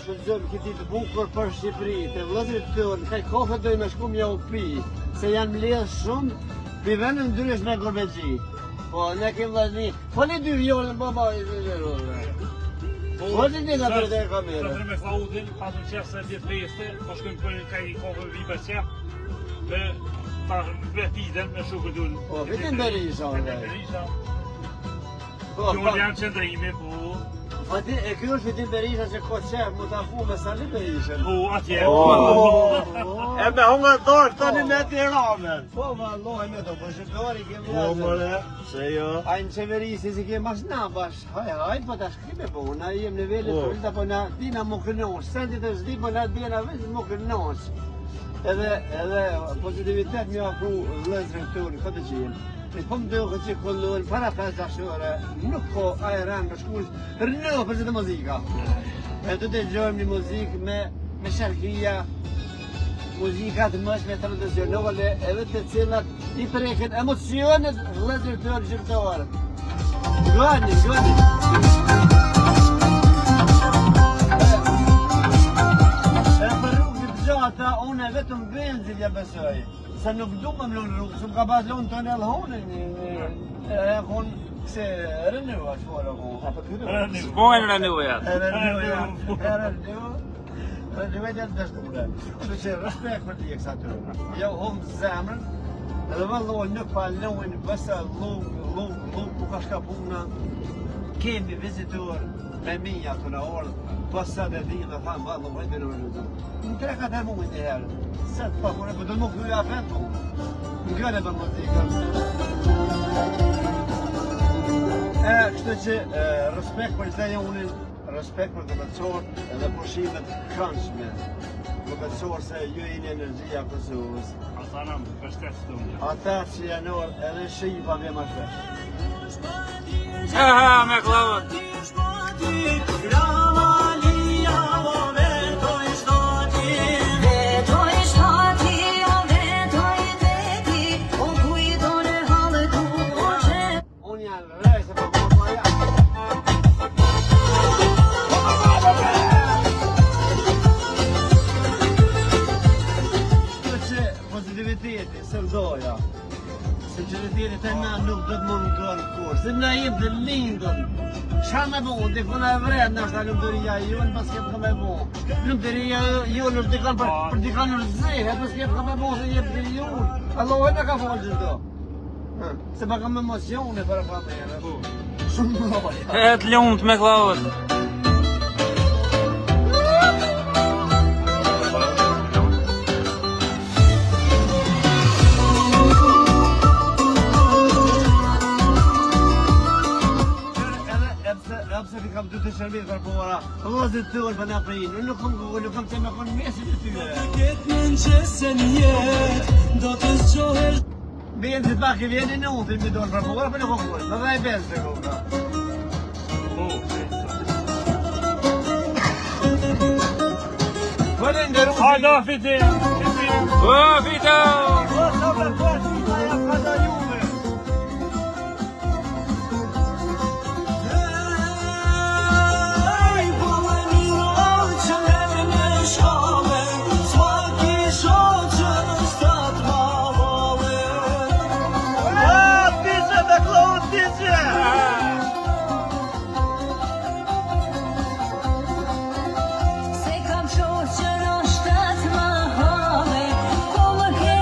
shpëzojmë këtë ditë bukur për Shqipëri, të vëllezërit tonë, kaj kofe dojmë me shku mja u pi, se janë mbledh shumë, pi vendën ndrysh me Gorbexhi. Po, ne kemë vllazni, foli 2 vjollë në baba i vëzërore. Foli një nga për të e kamerë. Të me Klaudin, pasën qefë se 10 veste, po shkojmë për kaj kofe viber qefë, me ta vetiden me shukë dun. Po, vitin Berisha, Kjo janë qëndrimi, po. Fati, e kjo është vitin Berisha që ko qef, mu ta fu me Sali Berishën. Po, atje. E me hongër dorë, tani me Tiramen. Po, vallohi me do, po shqiptari kemë vëzër. Po, mëre, se jo. Ajnë qeverisi si kemë ashtë na bash, hajt, po ta shkime po, na jem nivellit të rrita, po na dina më kënosh, sentit e zdi, po na dina vëzit më kënosh. Edhe pozitivitet mi afru vëzërën tërë, këtë që jemë. Po më dohë që këllohen para 5 dashore, nuk ko ajran për shkush, rënohë për që të muzika. E të gjojmë një muzikë me sharkia, muzikat mëshme tradicionale, edhe të cilat i preken emocionet vëllezërit tonë shqiptarë. Gani. E për rrugë të gjata, unë vetëm benzin ja besoj. Se nuk du më mlonë rrugë, se më ka pas lonë të në elhonin, e konë se rënëva që forë konë. S'bojnë rënëvajat. Rënëva e të dështure. Që që respekt për t'i e kësa të rrë. Jo humë zemrën, edhe vëllohë nuk pa lojnë, bësa lukë, ku ka shka puna. Kemi vizitor me minja të në orë, pasat e dhimë dhe thamë, vëllohë e të rrë. Në 3-4 muaj një herë. Se të pakune, për do më këtuja fetu. Në gjone për muzikën. Kështë që respekt për të unin, respekt për Gorbexhor edhe pushimet këndshme. Gorbexhor se ju e një energjia Kosovës. Ata në më përshtet të unë. Ata që janë orë edhe shqip pa me ma shpesh. Aha, me Klaud. Pozitiviteti, sërdoja. Sinceriteti të na nuk do të më në kërë kur. Se na jem të lindën. Qa me bo, të këna e vred, nështë a lumëtëria jonë, pas këtë ka me bo. Lumëtëria jonë është dikan për dikan në rëzëhe, pas këtë ka me bo se jem të jonë. Allah e në ka falë gjithë do. Se pa kam emocione për e pa me jene. Shumë më loja. E të lumt me Klaud. Pse ti kam 2 shërbim për para. Vëllezërit tuaj për na prinë. Unë nuk kam të më kon mesin e tyre. Këtë në qesen jetë, do të zgjohesh. Benzë të pak i vjeni në unë, të mi dorë për para, për në kokoj. Në dhe e benzë të koka. Falenderu. Hajda fitin! O, Fito! O, sa për kërë, sa ja ka da juve. Se kam qohë që në shtatë më hove, ko më ke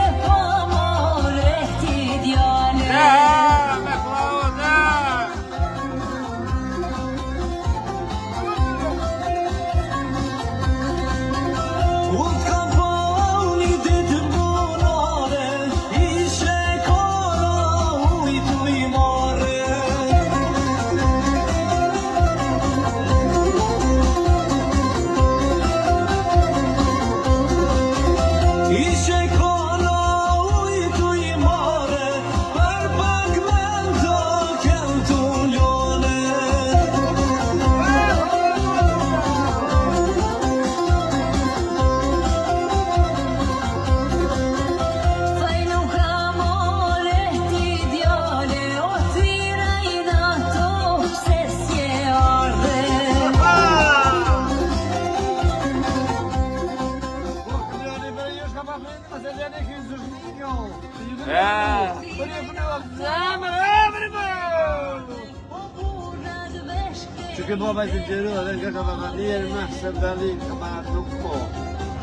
Për një përnëva zemër, që këtë baba të gjeru dhe nga ka të njerë me se dalin ka marat nuk po.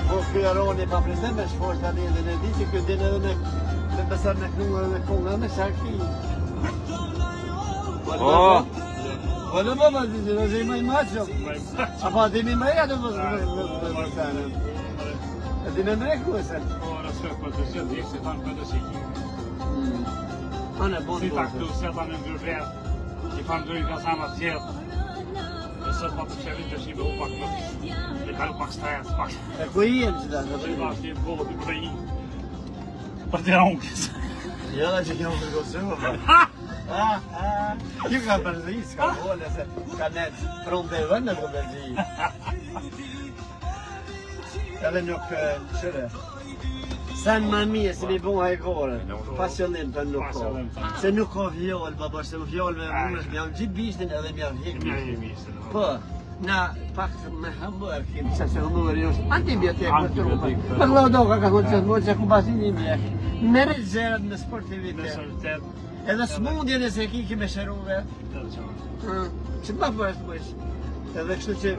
Po kjo aroni pa pritem me shfosh të një dhe në di që kjo din edhe me besar në knuë dhe konga me shaki. Po në baba të gjeru dhe i maj macho. A pa ti mi maja të mësë. E ti me mreku e se? Po, rësë për të shëtë i se tanë për të shiki. Anë e bon Si të ta këtu se ta në ndryshret, i fanë dojnë ka sama të tjetë. E sot ma të qërin të shime u pak nuk, e ka u pak stres, pak. E ku i jenë që da? Që i bashkë një bollë të Ukrajin. Për të unkës. Ja da që kjo më përgosë, Kjo ka përzi, s'ka vole se ka net pronte e vëndet të përzi. Edhe nuk qëre. Sen ma mije si mi bon hajkore, pas qëllim të nuk ko. Se nuk ko vjoll, baba, se vjoll me mërësh, mi jam gjithë bishtin edhe mi jam hik bishtin. Po, na pak me hamburg, kim që se hamburg i është antibiotik për të rupa. Për laudoka ka konë qëtë mojë që ku basin një mjek. Mere gjerët në sportivitet. Edhe smundjen e se ki kime shëru vetë. Që ma për është mëjsh. Edhe kështu që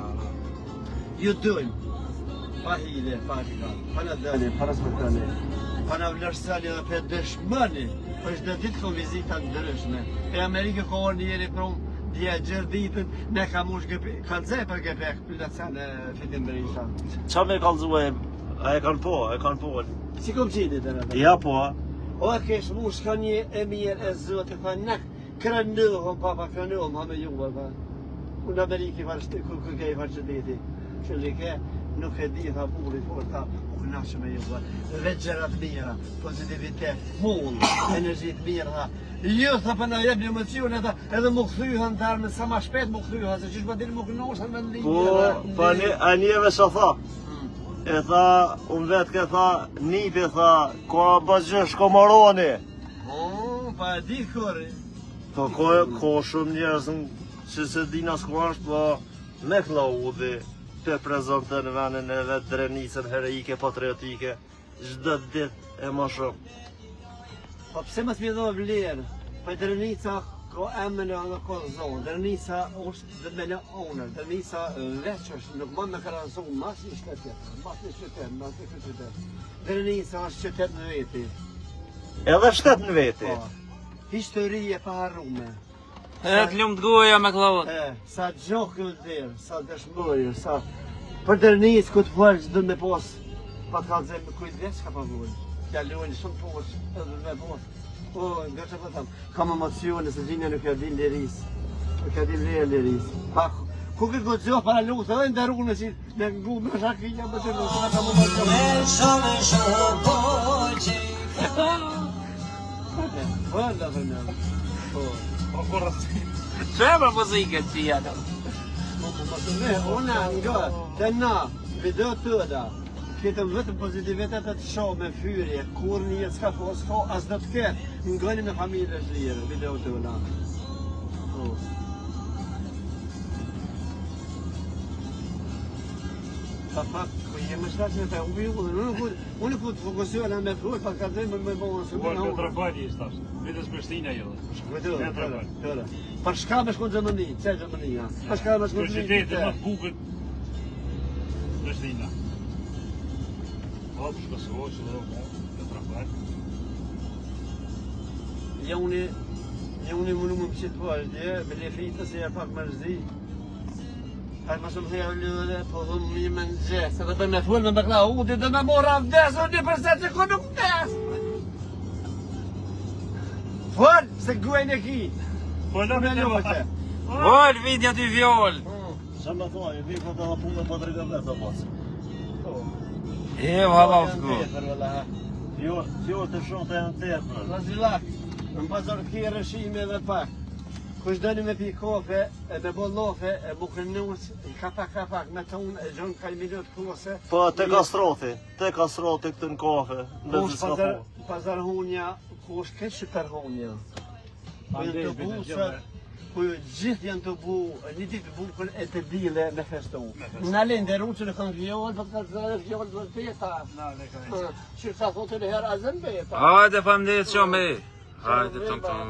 ju dojmë. Pa hile, pa shkall, pa në dëni, pa respektani, pa në vlerësani dhe për dëshmëni, është dhe ditë kom vizita në dërëshme. E Amerikë ka orë njeri prumë, dhja gjërë ditën, ne ka mush kalzaj për gëpek, për lëtësan e fitin bërisha. Qa me kalzue, a e kanë po. Si kom qini të në të? Ja po. O e kesh mu shka një e mirë e zëtë, e tha nek, kërëndohëm, papa kërëndohëm, ha me juve, pa. Unë Amerikë ku ke i farë qëtiti, që li ke, nuk e di, tha burri, por tha, u knaqë me juve, veçerat mira, pozitivitet, full, energjit mira, tha. Jo, tha, për në jep një emocione, tha, edhe më këthyhën të arme, sa ma shpet më këthyhën, se qështë më dirë më kënoshën me në Po, a njeve sa tha, e tha, unë vetë ke tha, nipi tha, ko bëgjësh ko maroni. Pa e di kërë. Po, ko shumë njerëz që se dina s'ko është, po me klaudi, të prezentën në venën e vetë drenicën heroike, patriotike, çdo ditë e më shumë. Po pse mos më do vlerë? Po drenica ka emën e ka zonë. Drenica është dhe me në onër. Drenica veç është, nuk mund me karason mas një qytet, mas një qytet. Drenica është qytet në veti. Edhe shtet në veti. Po. Histori e paharrume. E të lumë të goja me klavët. Sa gjokë në dherë, sa dëshmëri, sa... Për dërnis, këtë përgjë dhe me pos, pa të kalëzëm, kujtë veç ka pa vojnë. Kja lojnë shumë pos, edhe me pos. O, nga që për thamë, kam emocione se gjinja nuk e din liris. Nuk e din liris. Pa, ku këtë këtë gjohë para lutë, edhe në dërru në si, në ngu me shakinja, më të lutë, në kam emocione. Po, rësë. Që e për muzikët që janë? Una nga të na, video të da, ketëm vetëm pozitivitet të shoh me fyrje, kur një s'ka po s'ka, as do të ketë, ngoni me familje lirë, video të da. Pa, ku jemë shtatë me të ubi, unë ku të fokusiohen me fruar, pa ka dhe me bëhën së Po, në trafali ishtë ashtë. Vitës Prishtina jo. Tëra. Për shka me shkon Gjermani, që Gjermani, ja. Për shka me shkon Gjermani. Qytetet më të bukët Prishtina. Po, për shkësoj që dhe në trafali. Ja unë më më pëqitë po është, me le fitë se ja pak më rëzdi. Hajtë më shumë thejë lëre, po dhëmë mi me në gjesë, se dhe për me thullë me bëkla udi dhe me mora vdes, o 1% që ku nuk vdes! Fërë, se guajnë e ki! Po, në me loqe! Vol, vidja ty vjoll! Qa me thua, e vikët edhe punë për drejtë vetë, apos. E, valla të go. Fjord të shumë të janë të jetër. Razilak, në pazar kje rëshime dhe pak. Kush dëni me pi kofe, me bollofe, mu kënus, kapak, me tonë, e gjonë ka i minut kose. Po, te kastroti këtë në kafe. Kush pazar hunja, kush këtë shqiptar hunja. ku gjithë janë të bu një ditë bukën e të dile me festu. Në lende ruqën e kanë vjollë, për të të vjollë për peta. Që sa thotë në herë azën beta. Hajde, faleminderit shumë. Hajde, tom tom.